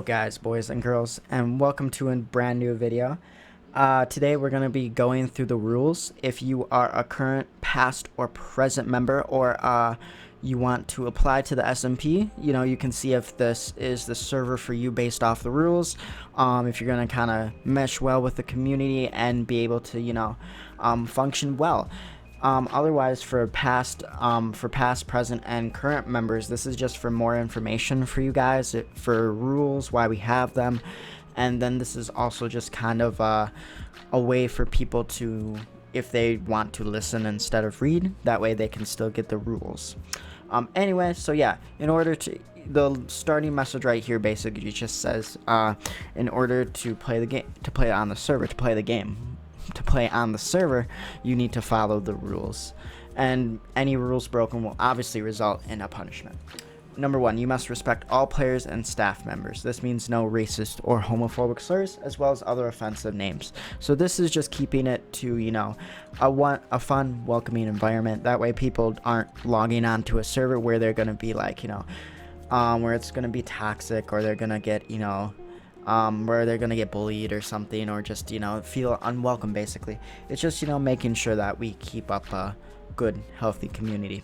Hello guys, boys and girls, and welcome to a brand new video. Today we're going to be going through the rules. If you are a current, past, or present member, or you want to apply to the SMP, you can see if this is the server for you based off the rules. If you're going to kind of mesh well with the community and be able to, function well. Otherwise, for past, present, and current members, this is just for more information for you guys, for rules, why we have them, and then this is also just kind of a way for people to, if they want to listen instead of read, that way they can still get the rules. Anyway, so yeah, in order to, the starting message right here basically just says, in order to play the game, to play on the server, to play the game. To play on the server, you need to follow the rules, and any rules broken will obviously result in a punishment. Number 1, you must respect all players and staff members. This means no racist or homophobic slurs, as well as other offensive names. So this is just keeping it to, a fun, welcoming environment. That way people aren't logging on to a server where they're going to be like, where it's going to be toxic, or they're going to get, where they're gonna get bullied or something, or just feel unwelcome. Basically, it's just making sure that we keep up a good, healthy community.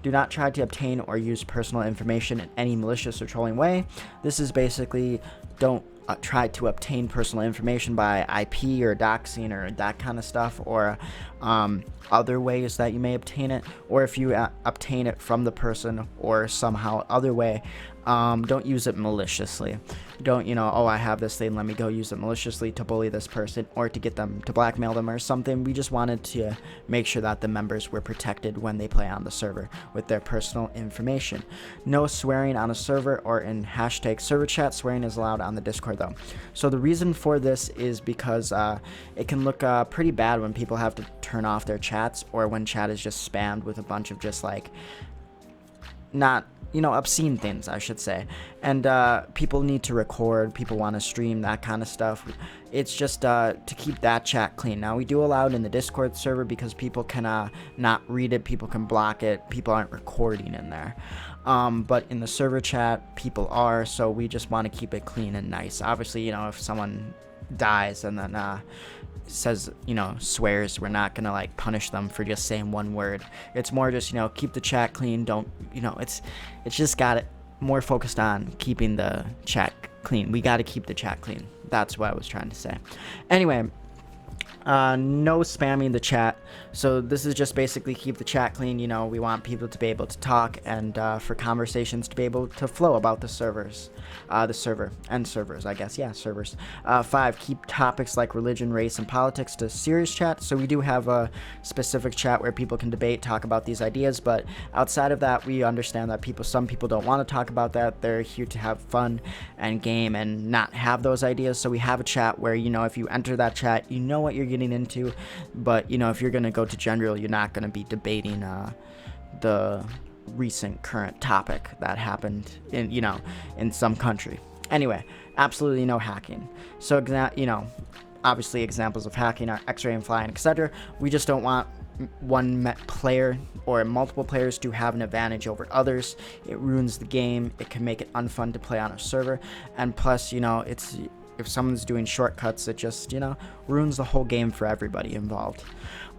Do not try to obtain or use personal information in any malicious or trolling way. This is basically, don't try to obtain personal information by IP or doxing or that kind of stuff, or other ways that you may obtain it, or if you obtain it from the person or somehow other way, don't use it maliciously. Don't, oh, I have this thing, let me go use it maliciously to bully this person or to get them to blackmail them or something. We just wanted to make sure that the members were protected when they play on the server with their personal information. No swearing on a server or in hashtag server chat. Swearing is allowed on the Discord though. So the reason for this is because it can look pretty bad when people have to turn off their chats, or when chat is just spammed with a bunch of just like not obscene things, I should say. And people need to record, people want to stream, that kind of stuff. It's just to keep that chat clean. Now, we do allow it in the Discord server because people can not read it, people can block it, people aren't recording in there. But in the server chat, people are, so we just want to keep it clean and nice. Obviously, if someone dies and then says, swears, we're not gonna like punish them for just saying one word. It's more just, keep the chat clean. Don't, it's just got it more focused on keeping the chat clean. We got to keep the chat clean. That's what I was trying to say. Anyway, no spamming the chat. So this is just basically keep the chat clean. We want people to be able to talk, and for conversations to be able to flow about the servers, the server and servers, I guess. Yeah, servers. 5, keep topics like religion, race, and politics to serious chat. So we do have a specific chat where people can debate, talk about these ideas, but outside of that, we understand that some people don't want to talk about that. They're here to have fun and game and not have those ideas. So we have a chat where, if you enter that chat, you know what you're getting into, but if you're going to go to general, you're not going to be debating the recent current topic that happened in some country. Anyway, absolutely no hacking. So obviously examples of hacking are X-ray and flying, etc. We just don't want one player or multiple players to have an advantage over others. It ruins the game. It can make it unfun to play on a server, and plus it's, if someone's doing shortcuts, it just, ruins the whole game for everybody involved.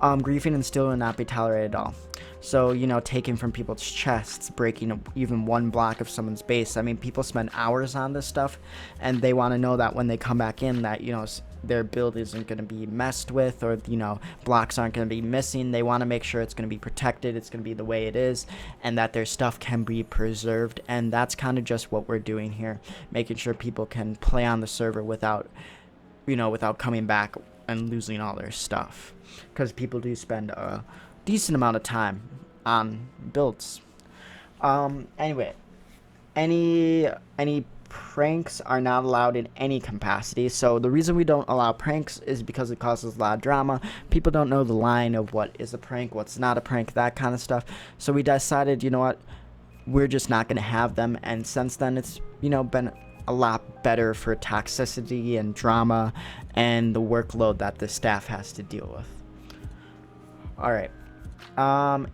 Griefing and stealing will not be tolerated at all. So, taking from people's chests, breaking even one block of someone's base. I mean, people spend hours on this stuff, and they want to know that when they come back in that, their build isn't going to be messed with, or, blocks aren't going to be missing. They want to make sure it's going to be protected, it's going to be the way it is, and that their stuff can be preserved. And that's kind of just what we're doing here, making sure people can play on the server without coming back and losing all their stuff, because people do spend a decent amount of time on builds. Anyway, any pranks are not allowed in any capacity. So the reason we don't allow pranks is because it causes a lot of drama. People don't know the line of what is a prank, what's not a prank, that kind of stuff. So we decided, we're just not going to have them. And since then, it's been a lot better for toxicity and drama and the workload that the staff has to deal with. All right.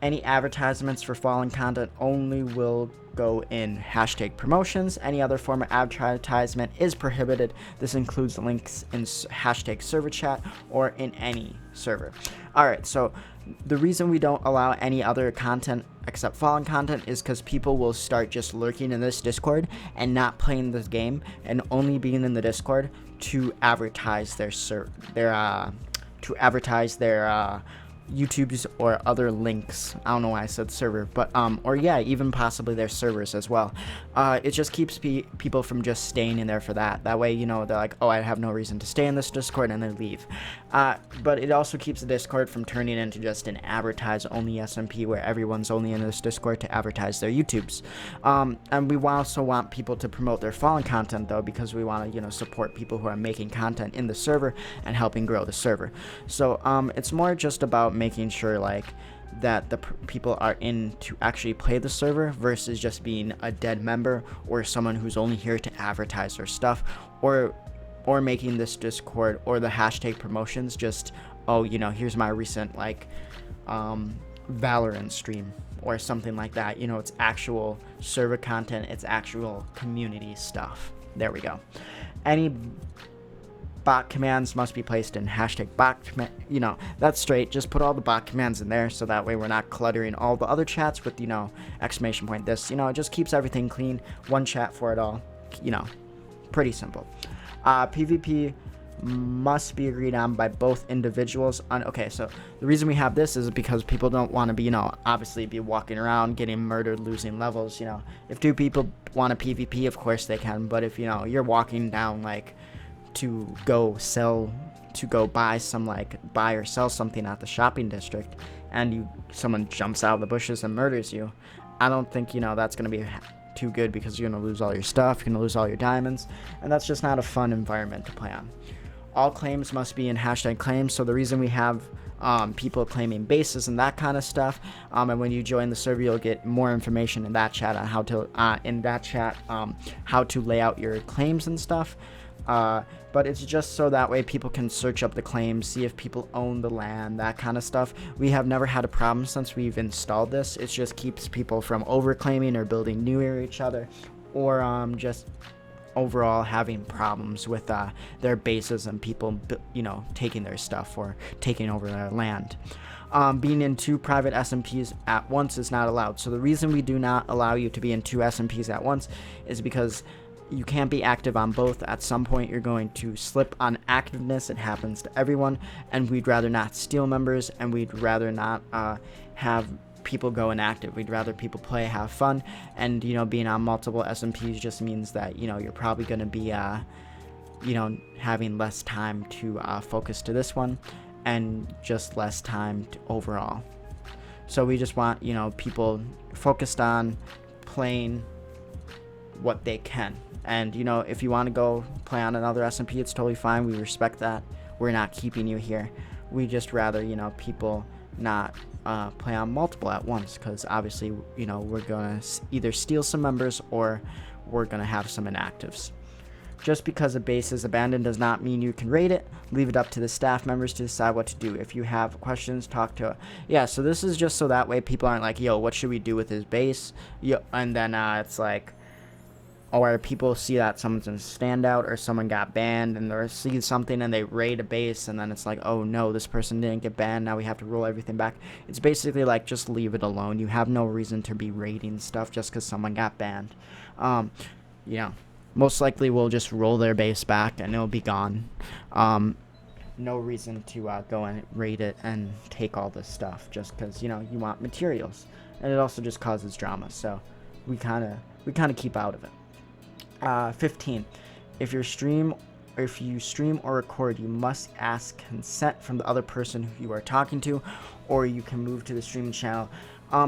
Any advertisements for fallen content only will go in hashtag promotions. Any other form of advertisement is prohibited. This includes links in hashtag server chat or in any server. Alright, so the reason we don't allow any other content except fallen content is because people will start just lurking in this Discord and not playing this game and only being in the Discord to advertise their YouTubes or other links. I don't know why I said server, but or yeah, even possibly their servers as well. It just keeps people from just staying in there for that. That way, you know, they're like, oh, I have no reason to stay in this Discord, and they leave. But it also keeps the Discord from turning into just an advertise-only SMP where everyone's only in this Discord to advertise their YouTubes. And we also want people to promote their fallen content though, because we want to, you know, support people who are making content in the server and helping grow the server. So it's more just about making sure like that the people are in to actually play the server versus just being a dead member or someone who's only here to advertise their stuff, or making this Discord or the hashtag promotions just, oh, you know, here's my recent like Valorant stream or something like that. You know, it's actual server content, it's actual community stuff. There we go. Any bot commands must be placed in hashtag bot command. You know, that's straight. Just put all the bot commands in there so that way we're not cluttering all the other chats with, you know, exclamation point this. You know, it just keeps everything clean. One chat for it all. You know, pretty simple. PvP must be agreed on by both individuals. Okay, so the reason we have this is because people don't want to be, you know, obviously be walking around getting murdered, losing levels. You know, if two people want a PvP, of course they can, but if, you know, you're walking down like to go buy or sell something at the shopping district, and someone jumps out of the bushes and murders you, I don't think, you know, that's going to be too good, because you're going to lose all your stuff, you're going to lose all your diamonds, and that's just not a fun environment to play on. All claims must be in hashtag claims. So the reason we have people claiming bases and that kind of stuff, and when you join the server, you'll get more information in that chat on how to lay out your claims and stuff. But it's just so that way people can search up the claims, see if people own the land, that kind of stuff. We have never had a problem since we've installed this. It just keeps people from overclaiming or building near each other, or just overall having problems with their bases and people, you know, taking their stuff or taking over their land. Being in 2 private SMPs at once is not allowed. So the reason we do not allow you to be in 2 SMPs at once is because you can't be active on both. At some point you're going to slip on activeness. It happens to everyone, and we'd rather not steal members, and we'd rather not have people go inactive. We'd rather people play, have fun, and, you know, being on multiple SMPs just means that, you know, you're probably going to be you know, having less time to focus to this one, and just less time overall. So we just want, you know, people focused on playing what they can. And, you know, if you want to go play on another SMP, it's totally fine. We respect that. We're not keeping you here. We just rather, you know, people not play on multiple at once, because obviously, you know, we're going to either steal some members or we're going to have some inactives. Just because a base is abandoned does not mean you can raid it. Leave it up to the staff members to decide what to do. If you have questions, talk to... Yeah, so this is just so that way people aren't like, yo, what should we do with his base? And then it's like, or people see that someone's in standout or someone got banned, and they see something and they raid a base, and then it's like, oh no, this person didn't get banned, now we have to roll everything back. It's basically like, just leave it alone. You have no reason to be raiding stuff just because someone got banned. Yeah, most likely we'll just roll their base back and it'll be gone. No reason to go and raid it and take all this stuff just because, you know, you want materials, and it also just causes drama, so we kind of keep out of it. 15. If you stream or record, you must ask consent from the other person who you are talking to, or you can move to the streaming channel.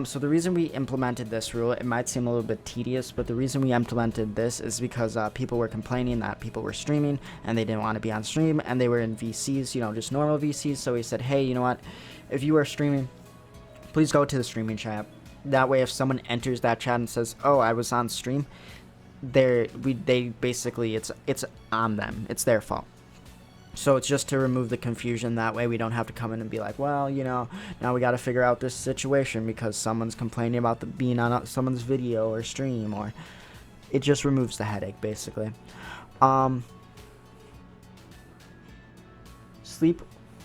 So the reason we implemented this rule, it might seem a little bit tedious, but the reason we implemented this is because people were complaining that people were streaming and they didn't want to be on stream, and they were in VCs, you know, just normal VCs. So we said, hey, you know what, if you are streaming, please go to the streaming chat. That way, if someone enters that chat and says, oh, I was on stream, they basically, it's on them, it's their fault. So it's just to remove the confusion. That way we don't have to come in and be like, well, now we got to figure out this situation because someone's complaining about being on someone's video or stream, or it just removes the headache, basically.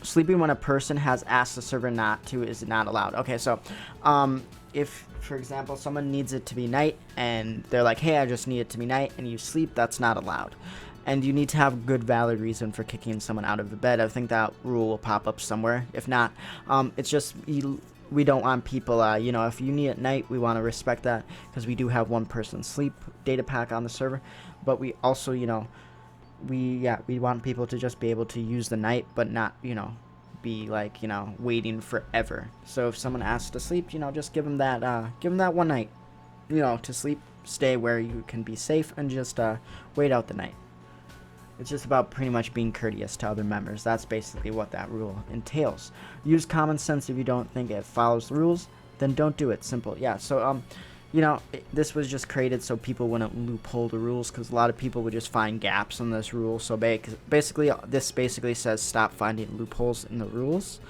Sleeping when a person has asked the server not to is not allowed. Okay, so if, for example, someone needs it to be night and they're like, hey, I just need it to be night, and you sleep, that's not allowed. And you need to have a good, valid reason for kicking someone out of the bed. I think that rule will pop up somewhere. If not, it's just we don't want people, if you need it at night, we want to respect that, because we do have one person sleep data pack on the server. But we also, we want people to just be able to use the night, but not, be like, waiting forever. So if someone asks to sleep, just give them that one night, to sleep, stay where you can be safe, and just wait out the night. It's just about pretty much being courteous to other members. That's basically what that rule entails. Use common sense. If you don't think it follows the rules, then don't do it. Simple. Yeah, so this was just created so people wouldn't loophole the rules, because a lot of people would just find gaps in this rule. So basically this basically says stop finding loopholes in the rules,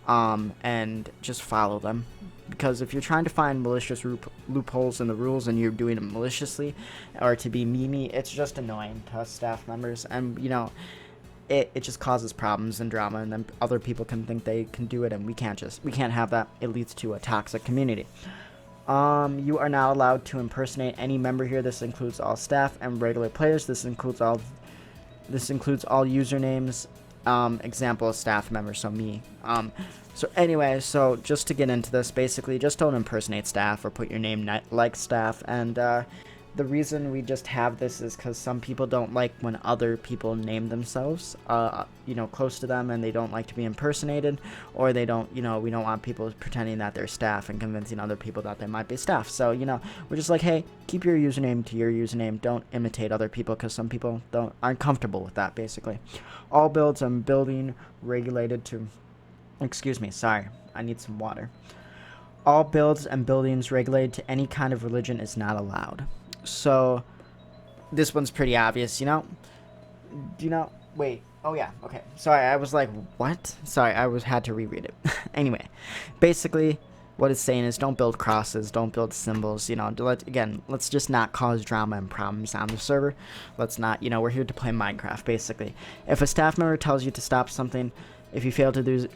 and just follow them. Because if you're trying to find malicious loopholes in the rules and you're doing it maliciously or to be memey, it's just annoying to us staff members, and it just causes problems and drama, and then other people can think they can do it, and we can't have that. It leads to a toxic community. You are not allowed to impersonate any member here. This includes all staff and regular players. This includes all usernames. Example, staff member, so me. So anyway, so just to get into this, basically, just don't impersonate staff or put your name like staff. And the reason we just have this is because some people don't like when other people name themselves, close to them, and they don't like to be impersonated, or they don't, we don't want people pretending that they're staff and convincing other people that they might be staff. So, we're just like, hey, keep your username to your username. Don't imitate other people, because some people aren't comfortable with that, basically. All builds and building regulated to... Excuse me, sorry, I need some water. All builds and buildings regulated to any kind of religion is not allowed. So, this one's pretty obvious, wait, oh yeah, okay. Sorry, I was like, what? Sorry, had to reread it. Anyway, basically, what it's saying is don't build crosses, don't build symbols, let's just not cause drama and problems on the server. Let's not, we're here to play Minecraft, basically. If a staff member tells you to stop something, if you fail to do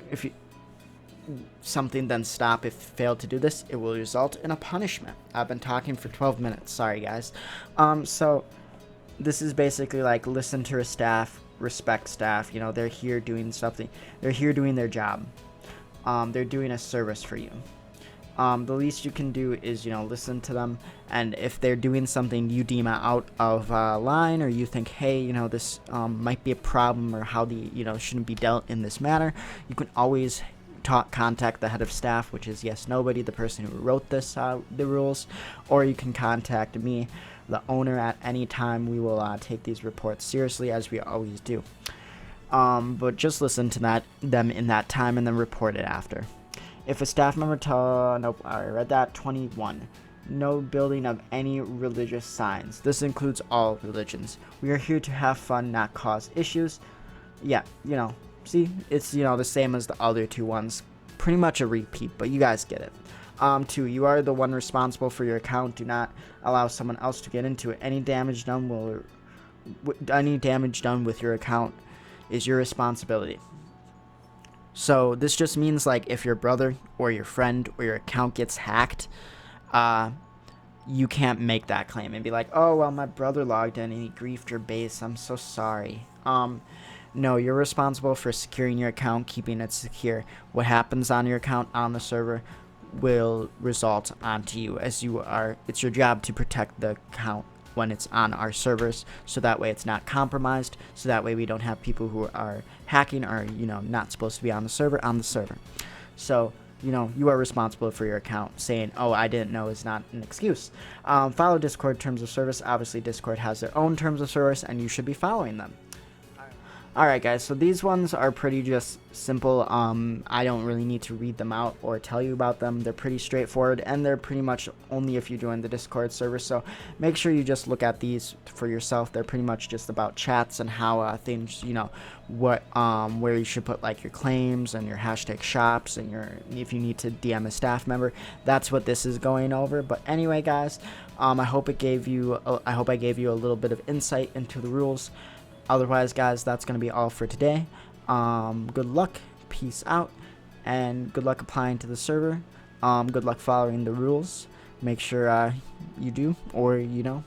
something, then stop. If you fail to do this, it will result in a punishment. I've been talking for 12 minutes. Sorry, guys. So this is basically like, listen to your staff, respect staff. They're here doing something. They're here doing their job. They're doing a service for you. The least you can do is, listen to them. And if they're doing something you deem out of line, or you think, hey, this might be a problem, or how shouldn't be dealt in this manner, you can always contact the head of staff, which is nobody, the person who wrote the rules, or you can contact me, the owner, at any time. We will take these reports seriously, as we always do. But just listen to them in that time, and then report it after. If a staff member nope, I read that. 21. No building of any religious signs. This includes all religions. We are here to have fun, not cause issues. Yeah, see, it's, the same as the other two ones. Pretty much a repeat, but you guys get it. 2, you are the one responsible for your account. Do not allow someone else to get into it. Any damage done with your account is your responsibility. So this just means, like, if your brother or your friend or your account gets hacked, you can't make that claim and be like, oh, well, my brother logged in and he griefed your base, I'm so sorry. No, you're responsible for securing your account, keeping it secure. What happens on your account on the server will result onto you, as it's your job to protect the account when it's on our servers, so that way it's not compromised, so that way we don't have people who are hacking or, not supposed to be on the server. So, you are responsible for your account. Saying, oh, I didn't know, is not an excuse. Follow Discord terms of service. Obviously, Discord has their own terms of service, and you should be following them. Alright guys, so these ones are pretty just simple. I don't really need to read them out or tell you about them. They're pretty straightforward, and they're pretty much only if you join the Discord server, so make sure you just look at these for yourself. They're pretty much just about chats and how things, you know, what where you should put like your claims and your hashtag shops and your, if you need to DM a staff member. That's what this is going over. But anyway guys, I hope I gave you a little bit of insight into the rules. Otherwise, guys, that's going to be all for today. Good luck, peace out, and good luck applying to the server. Good luck following the rules. Make sure you do, or you know,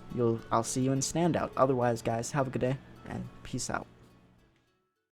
I'll see you in standout. Otherwise, guys, have a good day and peace out.